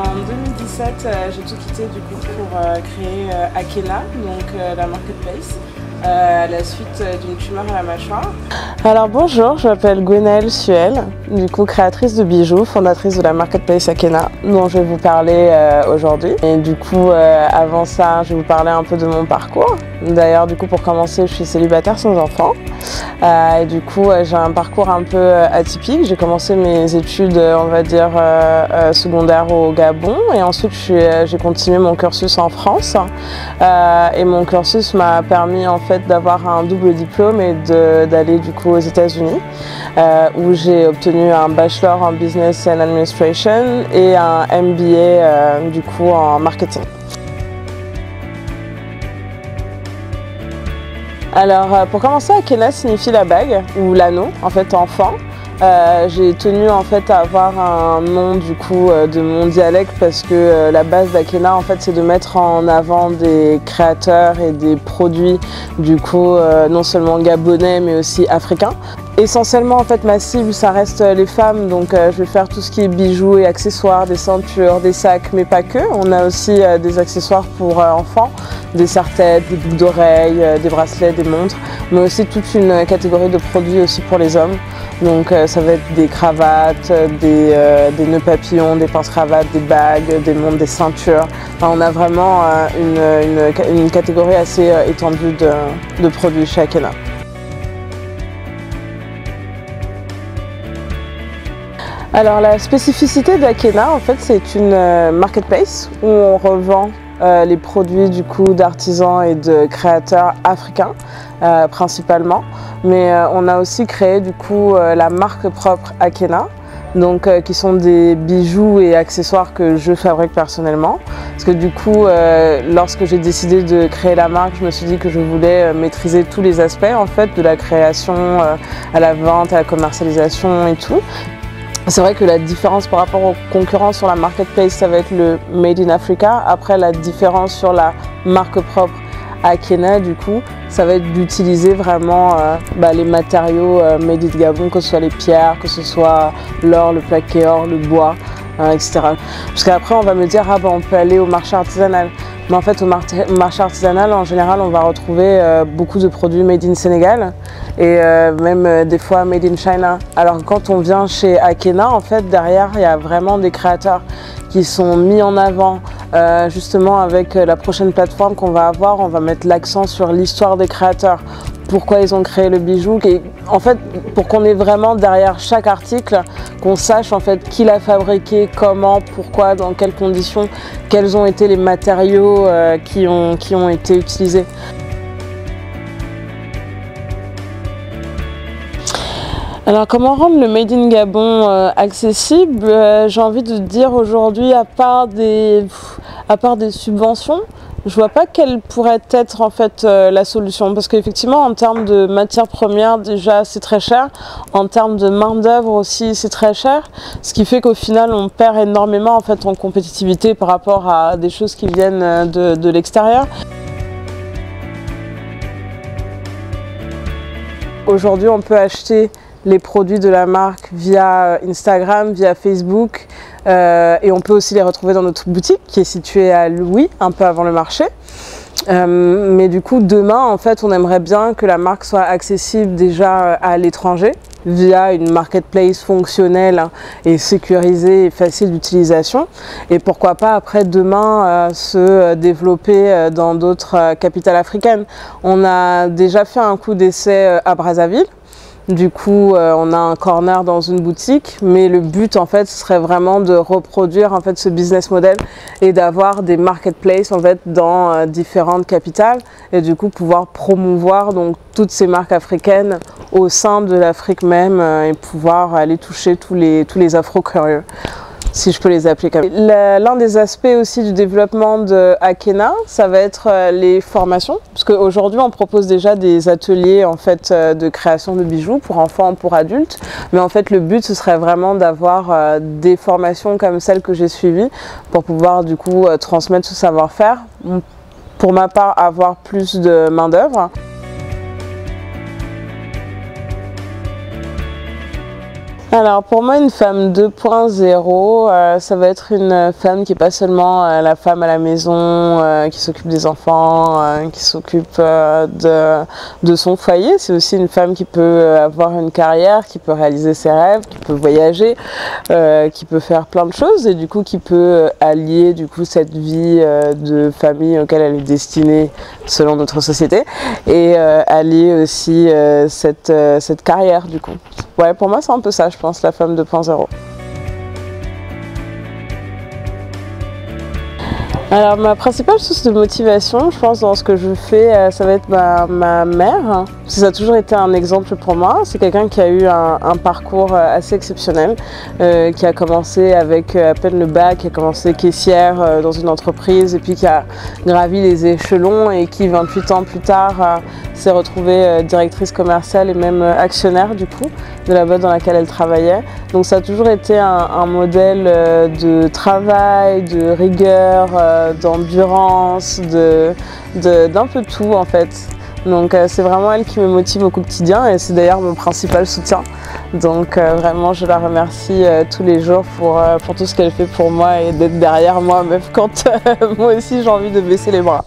En 2017, j'ai tout quitté du coup pour créer Akena, donc la marketplace, à la suite d'une tumeur à la mâchoire. Alors bonjour, je m'appelle Gwenaëlle Suel, du coup créatrice de bijoux, fondatrice de la marketplace Akena, dont je vais vous parler aujourd'hui. Et du coup, avant ça, je vais vous parler un peu de mon parcours. D'ailleurs, du coup, pour commencer, je suis célibataire sans enfant. Et du coup, j'ai un parcours un peu atypique. J'ai commencé mes études, on va dire, secondaires au Gabon. Et ensuite, j'ai continué mon cursus en France. Et mon cursus m'a permis, en fait, d'avoir un double diplôme et d'aller, du coup, aux États-Unis, où j'ai obtenu un bachelor en Business and Administration et un MBA, du coup, en marketing. Alors, pour commencer, Akena signifie la bague ou l'anneau, en fait, enfant. J'ai tenu en fait à avoir un nom du coup de mon dialecte parce que la base d'Akena en fait c'est de mettre en avant des créateurs et des produits du coup non seulement gabonais mais aussi africains. Essentiellement en fait ma cible ça reste les femmes, donc je vais faire tout ce qui est bijoux et accessoires, des ceintures, des sacs mais pas que. On a aussi des accessoires pour enfants, des serre-têtes, des boucles d'oreilles, des bracelets, des montres, mais aussi toute une catégorie de produits aussi pour les hommes. Donc ça va être des cravates, des nœuds papillons, des pinces-cravates, des bagues, des montres, des ceintures. Enfin, on a vraiment une catégorie assez étendue de produits chez Akena. Alors la spécificité d'Akena, en fait, c'est une marketplace où on revend les produits du coup d'artisans et de créateurs africains principalement, mais on a aussi créé du coup la marque propre Akena, donc qui sont des bijoux et accessoires que je fabrique personnellement, parce que du coup lorsque j'ai décidé de créer la marque, je me suis dit que je voulais maîtriser tous les aspects en fait de la création à la vente, à la commercialisation et tout. C'est vrai que la différence par rapport aux concurrents sur la marketplace, ça va être le Made in Africa. Après, la différence sur la marque propre Akena, du coup, ça va être d'utiliser vraiment les matériaux Made in Gabon, que ce soit les pierres, que ce soit l'or, le plaqué or, le bois, etc. Parce qu'après, on va me dire, ah on peut aller au marché artisanal. Mais en fait, au marché artisanal, en général, on va retrouver beaucoup de produits made in Sénégal et même des fois made in China. Alors quand on vient chez Akena, en fait, derrière, il y a vraiment des créateurs qui sont mis en avant. Justement, avec la prochaine plateforme qu'on va avoir, on va mettre l'accent sur l'histoire des créateurs. Pourquoi ils ont créé le bijou, et en fait pour qu'on ait vraiment derrière chaque article, qu'on sache en fait qui l'a fabriqué, comment, pourquoi, dans quelles conditions, quels ont été les matériaux qui ont été utilisés. Alors comment rendre le Made in Gabon accessible? J'ai envie de dire aujourd'hui, à part des subventions, je vois pas quelle pourrait être en fait la solution, parce qu'effectivement en termes de matières premières déjà c'est très cher, en termes de main d'œuvre aussi c'est très cher, ce qui fait qu'au final on perd énormément en fait en compétitivité par rapport à des choses qui viennent de l'extérieur. Aujourd'hui on peut acheter les produits de la marque via Instagram, via Facebook, et on peut aussi les retrouver dans notre boutique qui est située à Louis, un peu avant le marché. Mais du coup demain en fait on aimerait bien que la marque soit accessible déjà à l'étranger via une marketplace fonctionnelle et sécurisée et facile d'utilisation, et pourquoi pas après demain se développer dans d'autres capitales africaines. On a déjà fait un coup d'essai à Brazzaville. Du coup, on a un corner dans une boutique, mais le but en fait ce serait vraiment de reproduire en fait ce business model et d'avoir des marketplaces en fait dans différentes capitales, et du coup pouvoir promouvoir donc toutes ces marques africaines au sein de l'Afrique même, et pouvoir aller toucher tous les afro-curieux, si je peux les appeler comme ça. L'un des aspects aussi du développement de Akena, ça va être les formations, parce qu'aujourd'hui on propose déjà des ateliers en fait de création de bijoux pour enfants, pour adultes, mais en fait le but ce serait vraiment d'avoir des formations comme celles que j'ai suivies pour pouvoir du coup transmettre ce savoir-faire, pour ma part avoir plus de main d'œuvre. Alors pour moi, une femme 2.0, ça va être une femme qui n'est pas seulement la femme à la maison, qui s'occupe des enfants, qui s'occupe de son foyer. C'est aussi une femme qui peut avoir une carrière, qui peut réaliser ses rêves, qui peut voyager, qui peut faire plein de choses et du coup qui peut allier du coup cette vie de famille auquel elle est destinée selon notre société et allier aussi cette carrière du coup. Ouais, pour moi c'est un peu ça, je pense, la femme 2.0. Alors ma principale source de motivation, je pense, dans ce que je fais, ça va être ma mère. Ça a toujours été un exemple pour moi. C'est quelqu'un qui a eu un parcours assez exceptionnel, qui a commencé avec à peine le bac, qui a commencé caissière dans une entreprise et puis qui a gravi les échelons et qui 28 ans plus tard s'est retrouvée directrice commerciale et même actionnaire du coup de la boîte dans laquelle elle travaillait. Donc ça a toujours été un modèle de travail, de rigueur, d'endurance, d'un peu tout en fait. Donc c'est vraiment elle qui me motive au quotidien et c'est d'ailleurs mon principal soutien. Donc vraiment je la remercie tous les jours pour tout ce qu'elle fait pour moi et d'être derrière moi, même quand moi aussi j'ai envie de baisser les bras.